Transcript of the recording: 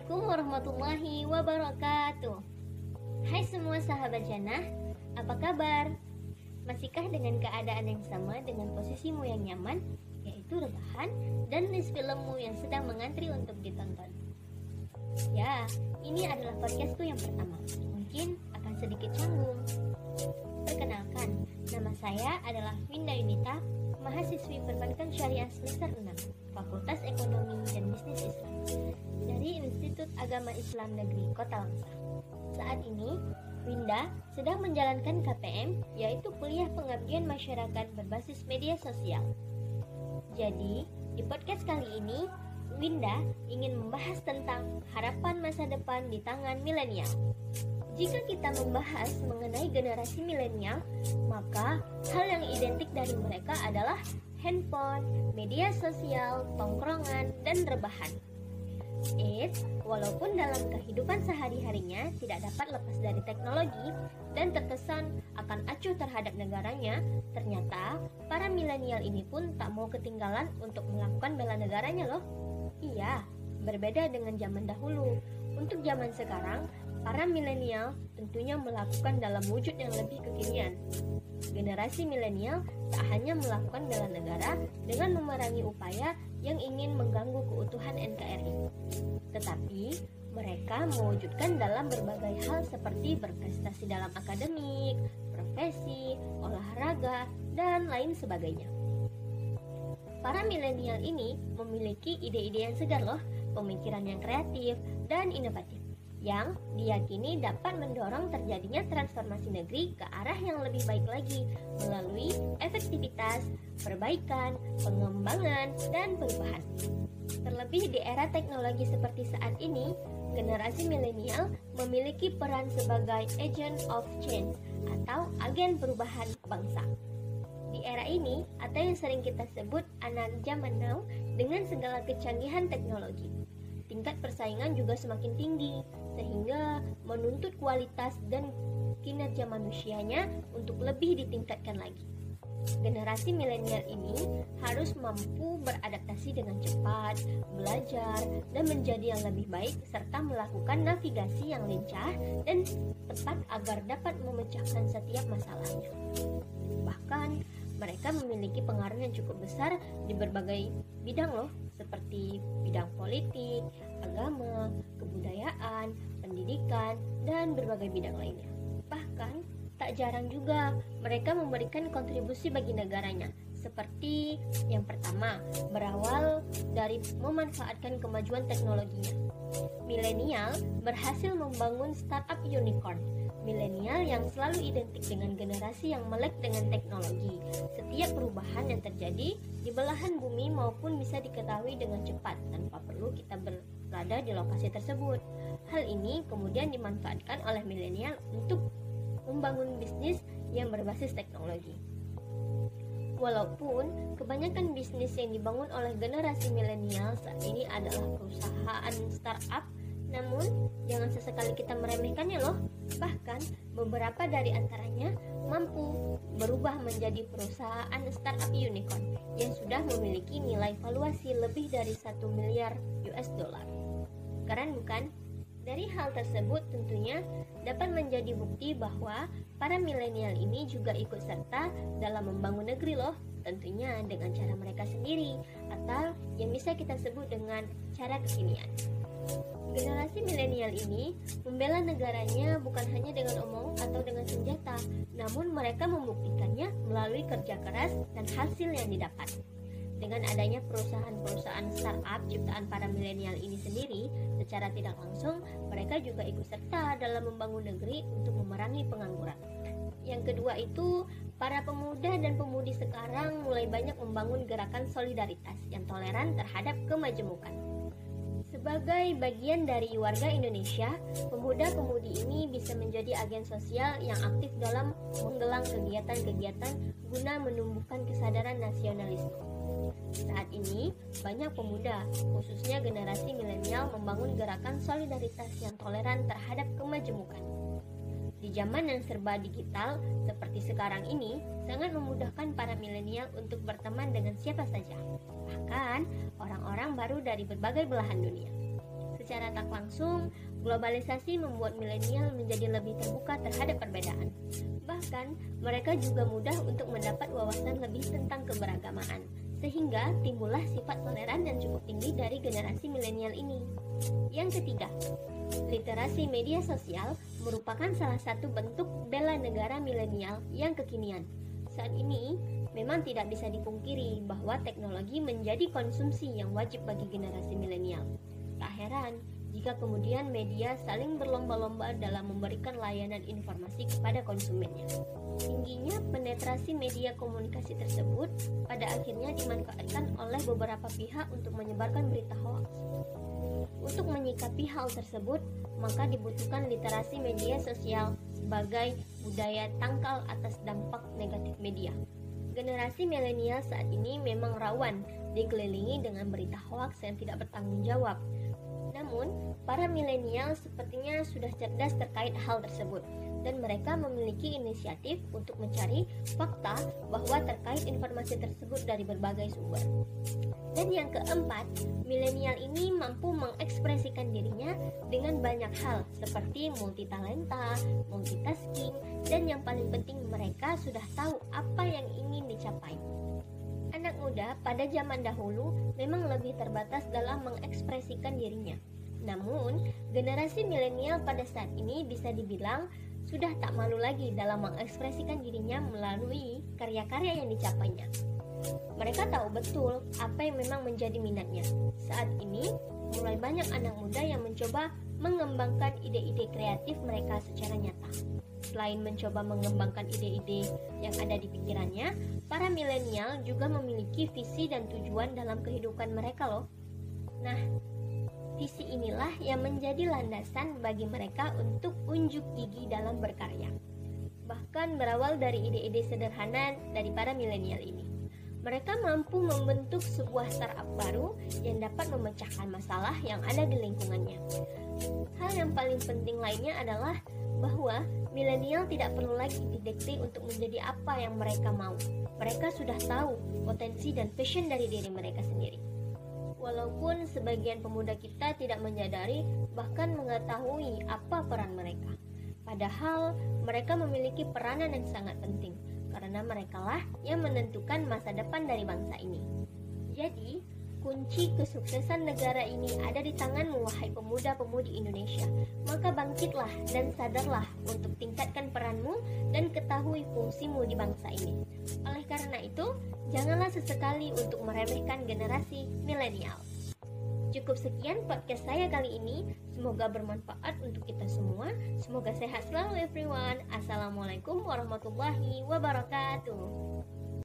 Assalamualaikum warahmatullahi wabarakatuh. Hai semua sahabat Jannah, apa kabar? Masihkah dengan keadaan yang sama dengan posisimu yang nyaman, yaitu rebahan dan list filmmu yang sedang mengantri untuk ditonton? Ya, ini adalah podcastku yang pertama. Mungkin akan sedikit canggung. Perkenalkan, nama saya adalah Winda Yunita, mahasiswi Perbankan Syariah semester 6, Fakultas Ekonomi dan Bisnis Islam dari Institut Agama Islam Negeri Kota Langsa. Saat ini, Winda sedang menjalankan KPM, yaitu Kuliah Pengabdian Masyarakat Berbasis Media Sosial. Jadi, di podcast kali ini, Winda ingin membahas tentang harapan masa depan di tangan milenial. Jika kita membahas mengenai generasi milenial, maka hal yang identik dari mereka adalah handphone, media sosial, tongkrongan, dan rebahan. Walaupun dalam kehidupan sehari-harinya tidak dapat lepas dari teknologi dan terkesan akan acuh terhadap negaranya, ternyata para milenial ini pun tak mau ketinggalan untuk melakukan bela negaranya loh. Iya, berbeda dengan zaman dahulu. Untuk zaman sekarang, para milenial tentunya melakukan dalam wujud yang lebih kekinian. Generasi milenial tak hanya melakukan bela negara dengan memerangi upaya yang ingin mengganggu keutuhan NKRI, tetapi mereka mewujudkan dalam berbagai hal seperti berprestasi dalam akademik, profesi, olahraga, dan lain sebagainya. Para milenial ini memiliki ide-ide yang segar loh, pemikiran yang kreatif dan inovatif, yang diyakini dapat mendorong terjadinya transformasi negeri ke arah yang lebih baik lagi melalui efektivitas, perbaikan, pengembangan, dan perubahan. Terlebih di era teknologi seperti saat ini, generasi milenial memiliki peran sebagai agent of change atau agen perubahan bangsa. Di era ini, atau yang sering kita sebut anak zaman now, dengan segala kecanggihan teknologi, tingkat persaingan juga semakin tinggi, sehingga menuntut kualitas dan kinerja manusianya untuk lebih ditingkatkan lagi. Generasi milenial ini harus mampu beradaptasi dengan cepat, belajar, dan menjadi yang lebih baik, serta melakukan navigasi yang lincah dan tepat agar dapat memecahkan setiap masalahnya. Bahkan, mereka memiliki pengaruh yang cukup besar di berbagai bidang loh, seperti bidang politik, agama, kebudayaan, pendidikan, dan berbagai bidang lainnya. Bahkan, tak jarang juga mereka memberikan kontribusi bagi negaranya, seperti yang pertama, berawal dari memanfaatkan kemajuan teknologinya. Milenial berhasil membangun startup unicorn. Milenial yang selalu identik dengan generasi yang melek dengan teknologi. Setiap perubahan yang terjadi di belahan bumi maupun bisa diketahui dengan cepat tanpa perlu kita berada di lokasi tersebut. Hal ini kemudian dimanfaatkan oleh milenial untuk membangun bisnis yang berbasis teknologi. Walaupun kebanyakan bisnis yang dibangun oleh generasi milenial saat ini adalah perusahaan startup, namun jangan sesekali kita meremehkannya loh. Bahkan beberapa dari antaranya mampu berubah menjadi perusahaan startup unicorn yang sudah memiliki nilai valuasi lebih dari 1 miliar US dollar. Keren bukan? Dari hal tersebut tentunya dapat menjadi bukti bahwa para milenial ini juga ikut serta dalam membangun negeri loh, tentunya dengan cara mereka sendiri atau yang bisa kita sebut dengan cara kekinian. Generasi milenial ini membela negaranya bukan hanya dengan omong atau dengan senjata, namun mereka membuktikannya melalui kerja keras dan hasil yang didapat. Dengan adanya perusahaan-perusahaan startup ciptaan para milenial ini sendiri, secara tidak langsung mereka juga ikut serta dalam membangun negeri untuk memerangi pengangguran. Yang kedua itu, para pemuda dan pemudi sekarang mulai banyak membangun gerakan solidaritas yang toleran terhadap kemajemukan. Sebagai bagian dari warga Indonesia, pemuda-pemudi ini bisa menjadi agen sosial yang aktif dalam menggelang kegiatan-kegiatan guna menumbuhkan kesadaran nasionalisme. Saat ini, banyak pemuda, khususnya generasi milenial, membangun gerakan solidaritas yang toleran terhadap kemajemukan. Di zaman yang serba digital seperti sekarang ini, sangat memudahkan para milenial untuk berteman dengan siapa saja, bahkan orang-orang baru dari berbagai belahan dunia. Secara tak langsung, globalisasi membuat milenial menjadi lebih terbuka terhadap perbedaan. Bahkan, mereka juga mudah untuk mendapat wawasan lebih tentang keberagamaan, sehingga timbullah sifat toleran dan cukup tinggi dari generasi milenial ini. Yang ketiga, literasi media sosial merupakan salah satu bentuk bela negara milenial yang kekinian. Saat ini, memang tidak bisa dipungkiri bahwa teknologi menjadi konsumsi yang wajib bagi generasi milenial. Tak heran jika kemudian media saling berlomba-lomba dalam memberikan layanan informasi kepada konsumennya. Tingginya penetrasi media komunikasi tersebut pada akhirnya dimanfaatkan oleh beberapa pihak untuk menyebarkan berita hoax. Untuk menyikapi hal tersebut, maka dibutuhkan literasi media sosial sebagai budaya tangkal atas dampak negatif media. Generasi milenial saat ini memang rawan dikelilingi dengan berita hoax yang tidak bertanggung jawab. Namun, para milenial sepertinya sudah cerdas terkait hal tersebut dan mereka memiliki inisiatif untuk mencari fakta bahwa terkait informasi tersebut dari berbagai sumber. Dan yang keempat, milenial ini mampu mengekspresikan dirinya dengan banyak hal seperti multitalenta, multitasking, dan yang paling penting mereka sudah tahu apa yang ingin dicapai. Anak muda pada zaman dahulu memang lebih terbatas dalam mengekspresikan dirinya. Namun, generasi milenial pada saat ini bisa dibilang sudah tak malu lagi dalam mengekspresikan dirinya melalui karya-karya yang dicapainya. Mereka tahu betul apa yang memang menjadi minatnya. Saat ini, mulai banyak anak muda yang mencoba mengembangkan ide-ide kreatif mereka secara nyata. Selain mencoba mengembangkan ide-ide yang ada di pikirannya, para milenial juga memiliki visi dan tujuan dalam kehidupan mereka loh. Nah, visi inilah yang menjadi landasan bagi mereka untuk unjuk gigi dalam berkarya. Bahkan berawal dari ide-ide sederhana dari para milenial ini. Mereka mampu membentuk sebuah startup baru yang dapat memecahkan masalah yang ada di lingkungannya. Hal yang paling penting lainnya adalah bahwa milenial tidak perlu lagi didikte untuk menjadi apa yang mereka mau. Mereka sudah tahu potensi dan passion dari diri mereka sendiri. Walaupun sebagian pemuda kita tidak menyadari bahkan mengetahui apa peran mereka. Padahal mereka memiliki peranan yang sangat penting karena merekalah yang menentukan masa depan dari bangsa ini. Jadi, kunci kesuksesan negara ini ada di tanganmu wahai pemuda-pemudi Indonesia. Maka bangkitlah dan sadarlah untuk tingkatkan peranmu dan ketahui fungsimu di bangsa ini. Oleh karena itu, janganlah sesekali untuk meremehkan generasi milenial. Cukup sekian podcast saya kali ini. Semoga bermanfaat untuk kita semua. Semoga sehat selalu everyone. Assalamualaikum warahmatullahi wabarakatuh.